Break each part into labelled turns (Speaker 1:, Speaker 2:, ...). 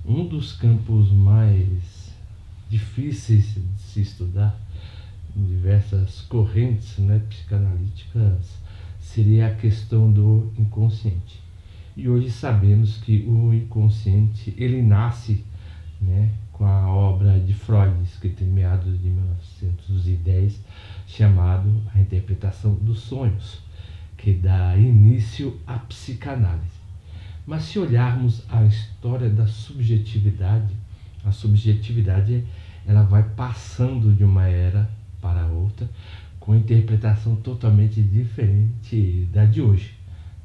Speaker 1: Um dos campos mais difíceis de se estudar em diversas correntes, né, psicanalíticas seria a questão do inconsciente. E hoje sabemos que o inconsciente ele nasce, né, com a obra de Freud, escrita em meados de 1910, chamado A Interpretação dos Sonhos, que dá início à psicanálise. Mas se olharmos a história da subjetividade, a subjetividade ela vai passando de uma era para outra com interpretação totalmente diferente da de hoje,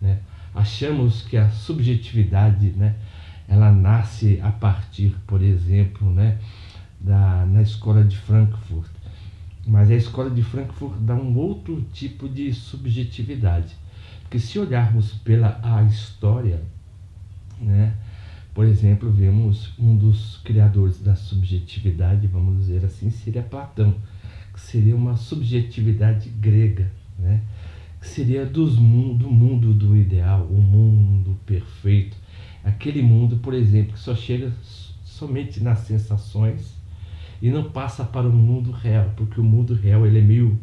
Speaker 1: né? Achamos que a subjetividade, né, ela nasce a partir, por exemplo, né, na escola de Frankfurt, mas a escola de Frankfurt dá um outro tipo de subjetividade, porque se olharmos pela a história, né, por exemplo, vemos um dos criadores da subjetividade, vamos dizer assim, seria Platão, que seria uma subjetividade grega, né? Que seria do mundo do ideal, o mundo perfeito. Aquele mundo, por exemplo, que só chega somente nas sensações e não passa para o mundo real, porque o mundo real ele é meio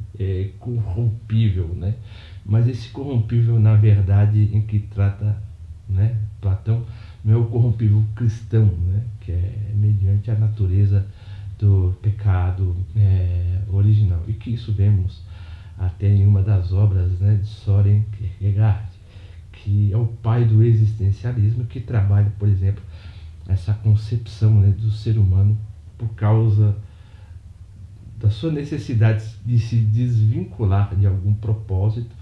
Speaker 1: corrompível, né? Mas esse corrompível, na verdade, em que trata, né, Platão, não é o corrompível cristão, né, que é mediante a natureza do pecado original. E que isso vemos até em uma das obras, né, de Søren Kierkegaard, que é o pai do existencialismo, que trabalha, por exemplo, essa concepção, né, do ser humano por causa da sua necessidade de se desvincular de algum propósito,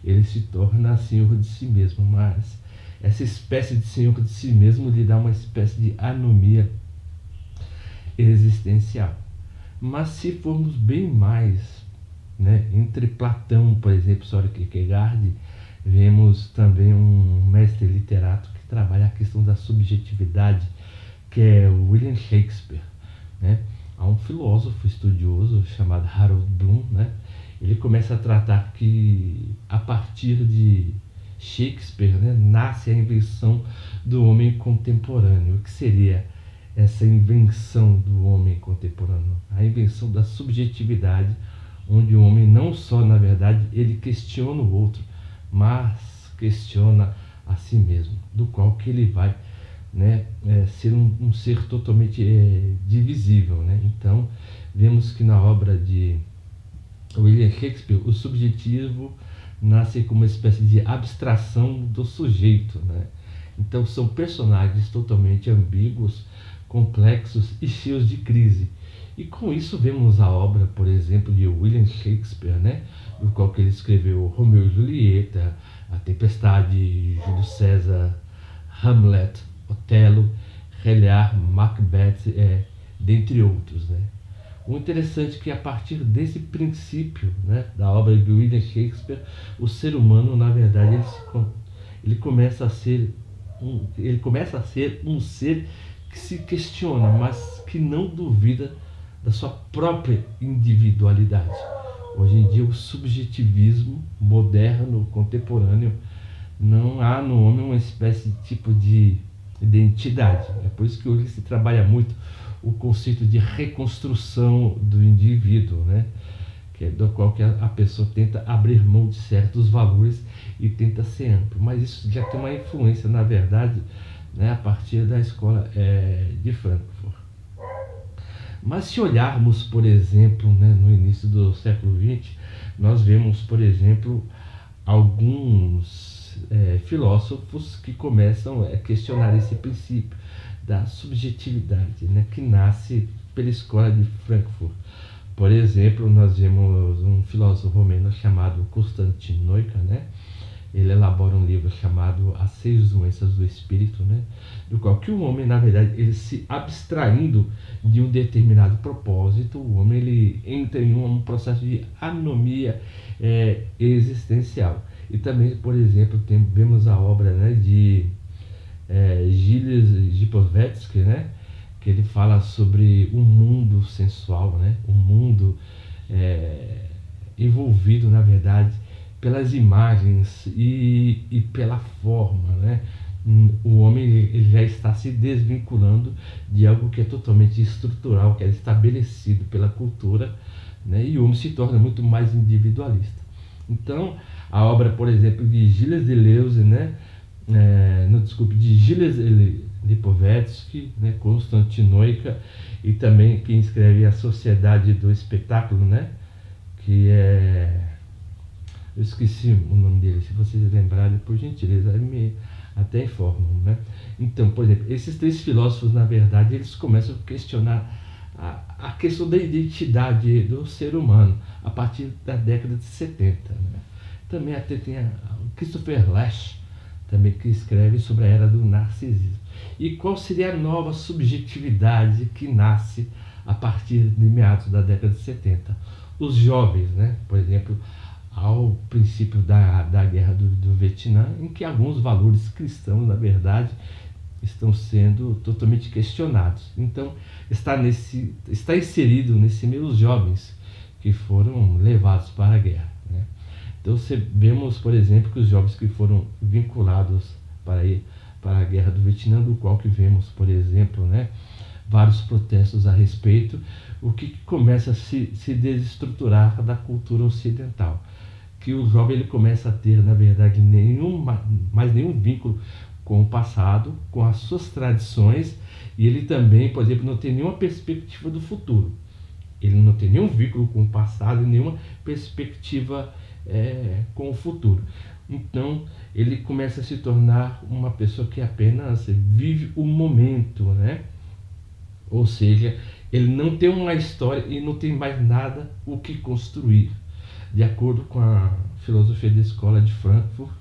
Speaker 1: ele se torna senhor de si mesmo, mas essa espécie de senhor de si mesmo lhe dá uma espécie de anomia existencial. Mas se formos bem mais, né, entre Platão, por exemplo, Søren Kierkegaard, vemos também um mestre literato que trabalha a questão da subjetividade, que é William Shakespeare, né? Há um filósofo estudioso chamado Harold Bloom, né? Ele começa a tratar que a partir de Shakespeare, né, nasce a invenção do homem contemporâneo. O que seria essa invenção do homem contemporâneo? A invenção da subjetividade, onde o homem não só, na verdade, ele questiona o outro, mas questiona a si mesmo, do qual que ele vai, né, ser um ser totalmente divisível, né? Então, vemos que na obra de William Shakespeare, o subjetivo nasce como uma espécie de abstração do sujeito, né? Então, são personagens totalmente ambíguos, complexos e cheios de crise. E com isso vemos a obra, por exemplo, de William Shakespeare, né, no qual que ele escreveu Romeu e Julieta, A Tempestade, Júlio César, Hamlet, Otelo, Rei Lear, Macbeth, dentre outros, né. O interessante é que a partir desse princípio, né, da obra de William Shakespeare, o ser humano, na verdade, ele começa a ser um ser que se questiona, mas que não duvida da sua própria individualidade. Hoje em dia, o subjetivismo moderno, contemporâneo, não há no homem uma espécie de tipo de identidade. É por isso que hoje se trabalha muito o conceito de reconstrução do indivíduo, né? Que é do qual que a pessoa tenta abrir mão de certos valores e tenta ser amplo. Mas isso já tem uma influência, na verdade, né, a partir da escola de Frankfurt. Mas se olharmos, por exemplo, né, no início do século XX, nós vemos, por exemplo, alguns filósofos que começam a questionar esse princípio da subjetividade, né, que nasce pela escola de Frankfurt. Por exemplo, nós vemos um filósofo romeno chamado Constantin Noica, né? Ele elabora um livro chamado As 6 Doenças do Espírito, né? Do qual que o homem, na verdade, ele se abstraindo de um determinado propósito, o homem ele entra em um processo de anomia existencial. E também, por exemplo, vemos a obra, né, de Gilles Lipovetsky, né, que ele fala sobre um mundo sensual, né, um mundo envolvido, na verdade, pelas imagens e pela forma, né, o homem ele já está se desvinculando de algo que é totalmente estrutural, que é estabelecido pela cultura, né? E o homem se torna muito mais individualista. Então, a obra, por exemplo, de Gilles Deleuze, né? Não, desculpe, de Gilles Lipovetsky, né? Constantinoica, e também quem escreve A Sociedade do Espetáculo, né? Que é... Eu esqueci o nome dele, se vocês lembrarem, por gentileza, me até informam, né? Então, por exemplo, esses três filósofos, na verdade, eles começam a questionar a questão da identidade do ser humano a partir da década de 70, né? Também até tem o Christopher Lasch, também, que escreve sobre a era do narcisismo. E qual seria a nova subjetividade que nasce a partir de meados da década de 70? Os jovens, né? Por exemplo, ao princípio da guerra do Vietnã, em que alguns valores cristãos, na verdade, estão sendo totalmente questionados. Então, está inserido nesse meio os jovens que foram levados para a guerra, né? Então, vemos, por exemplo, que os jovens que foram vinculados para a guerra do Vietnã, do qual que vemos, por exemplo, né, vários protestos a respeito, o que começa a se desestruturar da cultura ocidental, que o jovem ele começa a ter, na verdade, mais nenhum vínculo com o passado, com as suas tradições, e ele também, por exemplo, não tem nenhuma perspectiva do futuro. Ele não tem nenhum vínculo com o passado e nenhuma perspectiva com o futuro. Então, ele começa a se tornar uma pessoa que apenas vive o momento, né? Ou seja, ele não tem uma história e não tem mais nada o que construir. De acordo com a filosofia da escola de Frankfurt,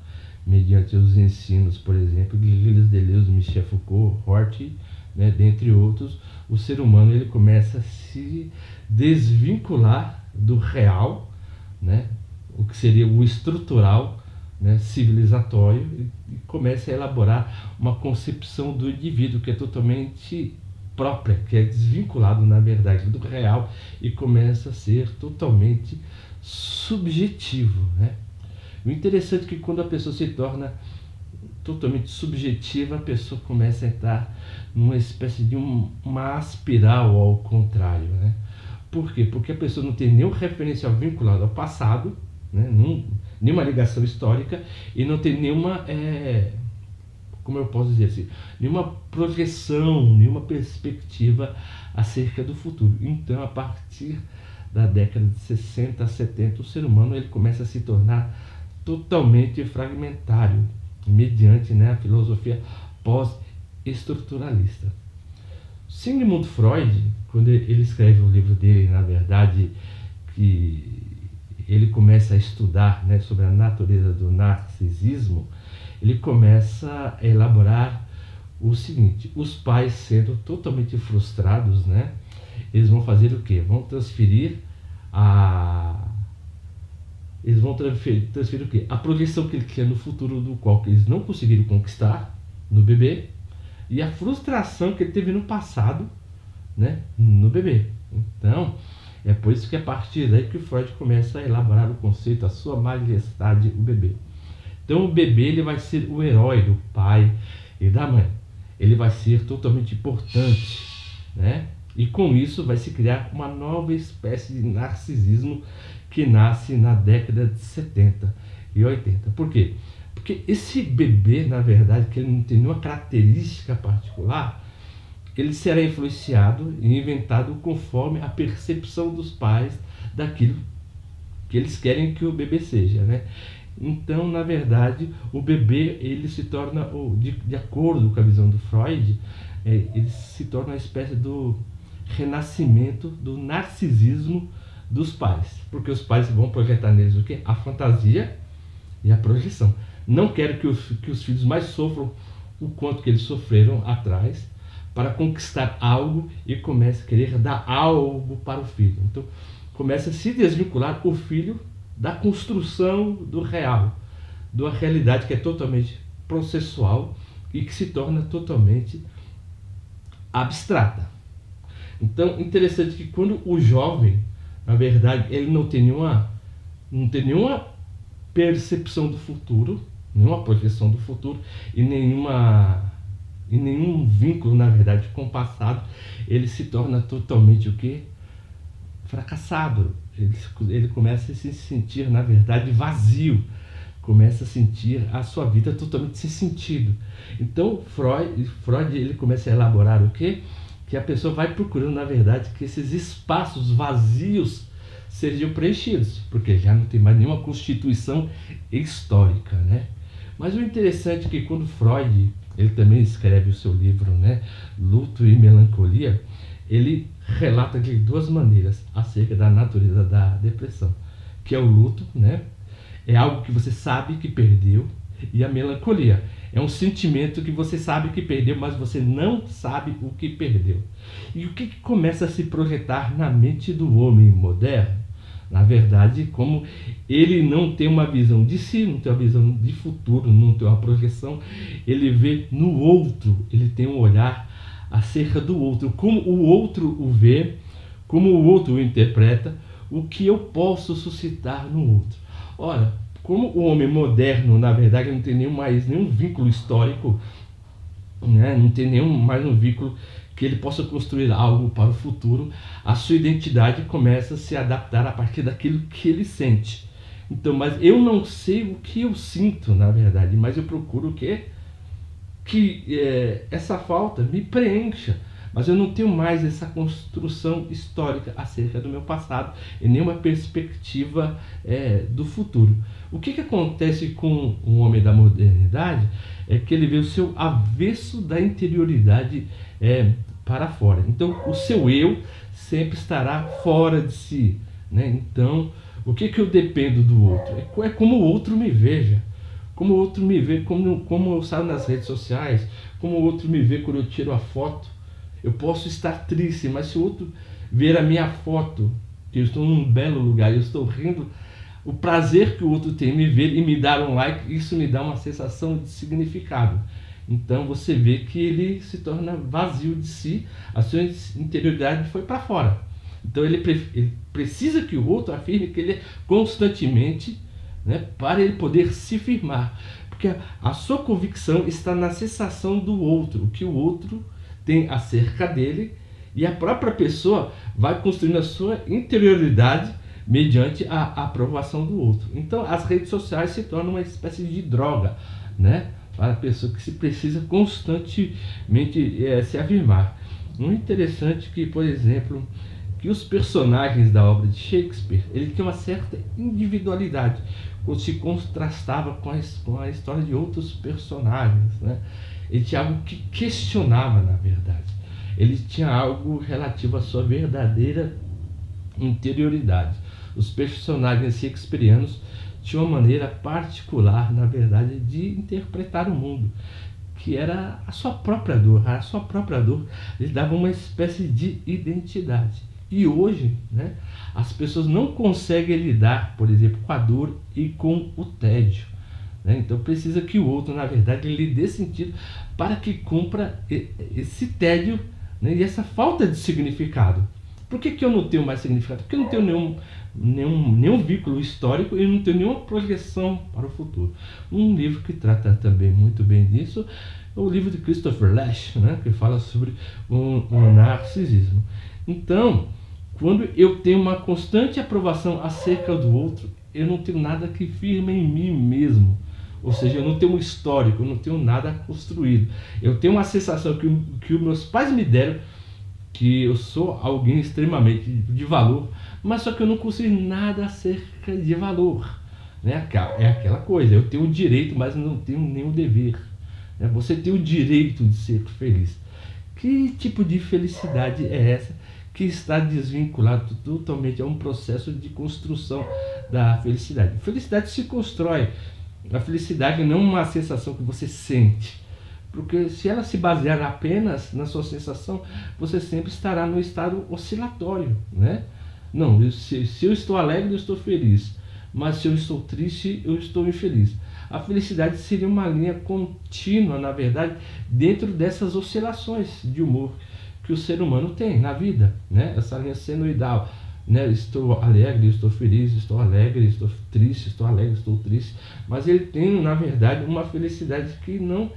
Speaker 1: mediante os ensinos, por exemplo, de Gilles Deleuze, Michel Foucault, Horty, né, dentre outros, o ser humano ele começa a se desvincular do real, né, o que seria o estrutural, né, civilizatório, e começa a elaborar uma concepção do indivíduo que é totalmente própria, que é desvinculado, na verdade, do real e começa a ser totalmente subjetivo, né? O interessante é que quando a pessoa se torna totalmente subjetiva, a pessoa começa a entrar numa espécie de uma espiral ao contrário, né? Por quê? Porque a pessoa não tem nenhum referencial vinculado ao passado, né? Nenhuma ligação histórica e não tem nenhuma, como eu posso dizer assim, nenhuma projeção, nenhuma perspectiva acerca do futuro. Então, a partir da década de 60 a 70, o ser humano ele começa a se tornar totalmente fragmentário, mediante, né, a filosofia pós-estruturalista. Sigmund Freud, quando ele escreve o livro dele, na verdade, que ele começa a estudar, né, sobre a natureza do narcisismo, ele começa a elaborar o seguinte: os pais sendo totalmente frustrados, né, eles vão fazer o quê? Eles vão transferir o quê? A projeção que ele tinha no futuro, do qual que eles não conseguiram conquistar no bebê, e a frustração que ele teve no passado, né, no bebê. Então, é por isso que a partir daí que o Freud começa a elaborar o conceito, a sua majestade, o bebê. Então, o bebê ele vai ser o herói do pai e da mãe. Ele vai ser totalmente importante, né? E com isso vai se criar uma nova espécie de narcisismo que nasce na década de 70 e 80. Por quê? Porque esse bebê, na verdade, que ele não tem nenhuma característica particular, ele será influenciado e inventado conforme a percepção dos pais daquilo que eles querem que o bebê seja, né? Então, na verdade, o bebê ele se torna, de acordo com a visão do Freud, ele se torna uma espécie do renascimento do narcisismo dos pais, porque os pais vão projetar neles o quê? A fantasia e a projeção. Não quero que os filhos mais sofram o quanto que eles sofreram atrás para conquistar algo e comece a querer dar algo para o filho. Então, começa a se desvincular o filho da construção do real, da realidade que é totalmente processual e que se torna totalmente abstrata. Então, interessante que quando o jovem, na verdade, ele não tem nenhuma percepção do futuro, nenhuma projeção do futuro e nenhum vínculo, na verdade, com o passado, ele se torna totalmente o quê? Fracassado. Ele começa a se sentir, na verdade, vazio, começa a sentir a sua vida totalmente sem sentido. Então Freud ele começa a elaborar o quê? Que a pessoa vai procurando, na verdade, que esses espaços vazios sejam preenchidos, porque já não tem mais nenhuma constituição histórica, né? Mas o interessante é que quando Freud, ele também escreve o seu livro, né, Luto e Melancolia, ele relata de duas maneiras acerca da natureza da depressão, que é o luto, né, é algo que você sabe que perdeu, e a melancolia é um sentimento que você sabe que perdeu, mas você não sabe o que perdeu. E o que começa a se projetar na mente do homem moderno? Na verdade, como ele não tem uma visão de si, não tem uma visão de futuro, não tem uma projeção, ele vê no outro, ele tem um olhar acerca do outro, como o outro o vê, como o outro o interpreta, o que eu posso suscitar no outro. Ora, como o homem moderno, na verdade, não tem mais nenhum vínculo histórico, né? Não tem mais um vínculo que ele possa construir algo para o futuro, a sua identidade começa a se adaptar a partir daquilo que ele sente. Então, mas eu não sei o que eu sinto, na verdade, mas eu procuro o quê? Que essa falta me preencha, mas eu não tenho mais essa construção histórica acerca do meu passado e nenhuma perspectiva do futuro. O que acontece com o homem da modernidade é que ele vê o seu avesso da interioridade para fora. Então, o seu eu sempre estará fora de si, né? Então, o que eu dependo do outro? É como o outro me veja. Como o outro me vê, como eu saio nas redes sociais, como o outro me vê quando eu tiro a foto. Eu posso estar triste, mas se o outro ver a minha foto, que eu estou num belo lugar, eu estou rindo, o prazer que o outro tem em me ver e me dar um like, isso me dá uma sensação de significado. Então você vê que ele se torna vazio de si, a sua interioridade foi para fora. Então ele precisa que o outro afirme que ele é constantemente, né, para ele poder se firmar. Porque a sua convicção está na sensação do outro, o que o outro tem acerca dele, e a própria pessoa vai construindo a sua interioridade mediante a aprovação do outro. Então as redes sociais se tornam uma espécie de droga, né, para a pessoa que se precisa constantemente se afirmar. Muito interessante que, por exemplo, que os personagens da obra de Shakespeare, ele tinha uma certa individualidade, quando se contrastava com a história de outros personagens, né? Ele tinha algo que questionava, na verdade. Ele tinha algo relativo à sua verdadeira interioridade. Os personagens shakespearianos tinham uma maneira particular, na verdade, de interpretar o mundo, que era a sua própria dor. A sua própria dor lhe dava uma espécie de identidade. E hoje, né, as pessoas não conseguem lidar, por exemplo, com a dor e com o tédio, né? Então precisa que o outro, na verdade, lhe dê sentido para que cumpra esse tédio, né, e essa falta de significado. Por que eu não tenho mais significado? Porque eu não tenho nenhum vínculo histórico e não tenho nenhuma projeção para o futuro. Um livro que trata também muito bem disso é o livro de Christopher Lasch, né, que fala sobre o narcisismo. Então, quando eu tenho uma constante aprovação acerca do outro, eu não tenho nada que firme em mim mesmo. Ou seja, eu não tenho um histórico, eu não tenho nada construído. Eu tenho uma sensação que os meus pais me deram, que eu sou alguém extremamente de valor, mas só que eu não consigo nada acerca de valor, né? É aquela coisa, eu tenho o direito, mas não tenho nenhum dever, né? Você tem o direito de ser feliz. Que tipo de felicidade é essa que está desvinculado totalmente a um processo de construção da felicidade? A felicidade se constrói. A felicidade não é uma sensação que você sente, porque se ela se basear apenas na sua sensação, você sempre estará no estado oscilatório, né? Não, se eu estou alegre, eu estou feliz, mas se eu estou triste, eu estou infeliz. A felicidade seria uma linha contínua, na verdade, dentro dessas oscilações de humor que o ser humano tem na vida, né? Essa linha senoidal, né? Estou alegre, estou feliz, estou alegre, estou triste, estou alegre, estou triste. Mas ele tem, na verdade, uma felicidade que não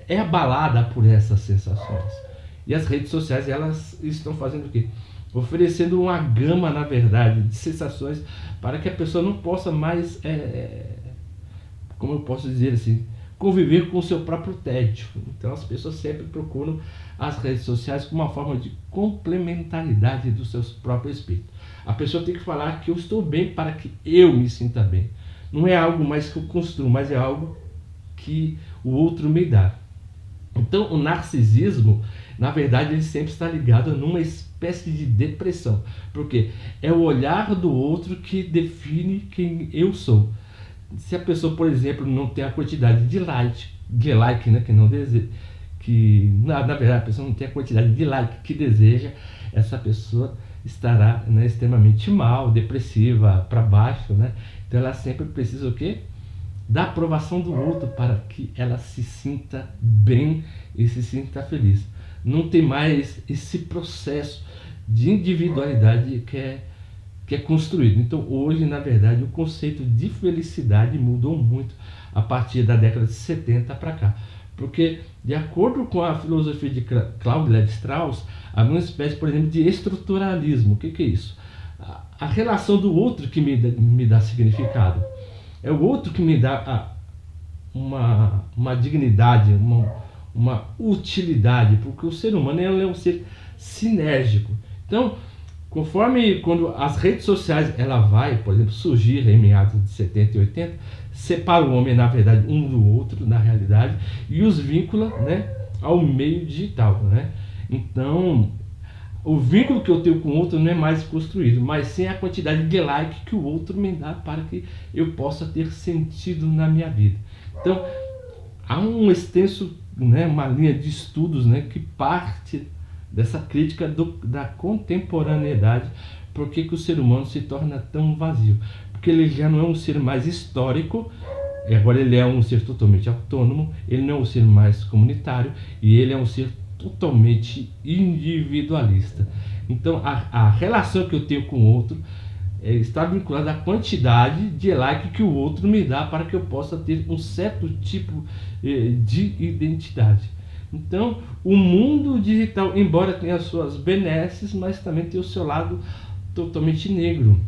Speaker 1: é abalada por essas sensações. E as redes sociais, elas estão fazendo o quê? Oferecendo uma gama, na verdade, de sensações para que a pessoa não possa mais, como eu posso dizer assim, conviver com o seu próprio tédio. Então as pessoas sempre procuram as redes sociais como uma forma de complementaridade do seu próprio espírito. A pessoa tem que falar que eu estou bem para que eu me sinta bem. Não é algo mais que eu construo, mas é algo que o outro me dá. Então o narcisismo, na verdade, ele sempre está ligado numa espécie de depressão. Porque é o olhar do outro que define quem eu sou. Se a pessoa, por exemplo, não tem a quantidade de like, né, que não deseja, na verdade a pessoa não tem a quantidade de like que deseja, essa pessoa estará, né, extremamente mal, depressiva, para baixo, né? Então ela sempre precisa o quê? Da aprovação do outro para que ela se sinta bem e se sinta feliz. Não tem mais esse processo de individualidade que é construído. Então hoje, na verdade, o conceito de felicidade mudou muito a partir da década de 70 para cá. Porque, de acordo com a filosofia de Claude Lévi-Strauss, há uma espécie, por exemplo, de estruturalismo. O que é isso? A relação do outro que me dá significado. É o outro que me dá uma dignidade, uma utilidade, porque o ser humano é um ser sinérgico. Então, conforme quando as redes sociais ela vai, por exemplo, surgir em meados de 70 e 80, separa o homem, na verdade, um do outro, na realidade, e os vincula, né, ao meio digital, né? Então, o vínculo que eu tenho com o outro não é mais construído, mas sim a quantidade de like que o outro me dá para que eu possa ter sentido na minha vida. Então, há um extenso, né, uma linha de estudos, né, que parte dessa crítica da contemporaneidade. Por que o ser humano se torna tão vazio? Porque ele já não é um ser mais histórico, agora ele é um ser totalmente autônomo, ele não é um ser mais comunitário e ele é um ser totalmente individualista. Então a relação que eu tenho com o outro está vinculada à quantidade de like que o outro me dá para que eu possa ter um certo tipo de identidade. Então o mundo digital, embora tenha as suas benesses, mas também tem o seu lado totalmente negro,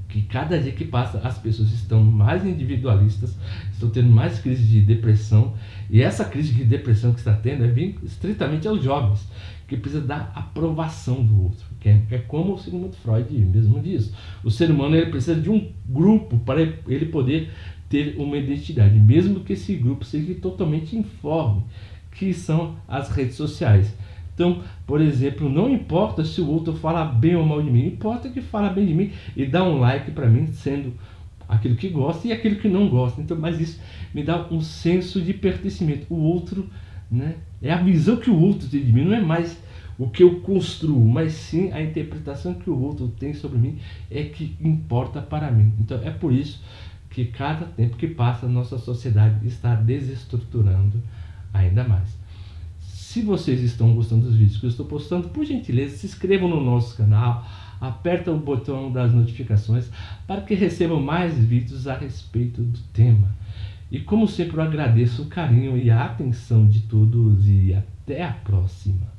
Speaker 1: que cada dia que passa as pessoas estão mais individualistas, estão tendo mais crise de depressão, e essa crise de depressão que está tendo é estritamente aos jovens, que precisa da aprovação do outro, que é como o Sigmund Freud mesmo diz, o ser humano ele precisa de um grupo para ele poder ter uma identidade, mesmo que esse grupo seja totalmente informe, que são as redes sociais. Então, por exemplo, não importa se o outro fala bem ou mal de mim, importa que fala bem de mim e dá um like para mim, sendo aquilo que gosta e aquilo que não gosta. Então, mas isso me dá um senso de pertencimento. O outro, né, é a visão que o outro tem de mim, não é mais o que eu construo, mas sim a interpretação que o outro tem sobre mim é que importa para mim. Então, é por isso que cada tempo que passa, a nossa sociedade está desestruturando ainda mais. Se vocês estão gostando dos vídeos que eu estou postando, por gentileza, se inscrevam no nosso canal, aperta o botão das notificações para que recebam mais vídeos a respeito do tema. E como sempre, eu agradeço o carinho e a atenção de todos e até a próxima.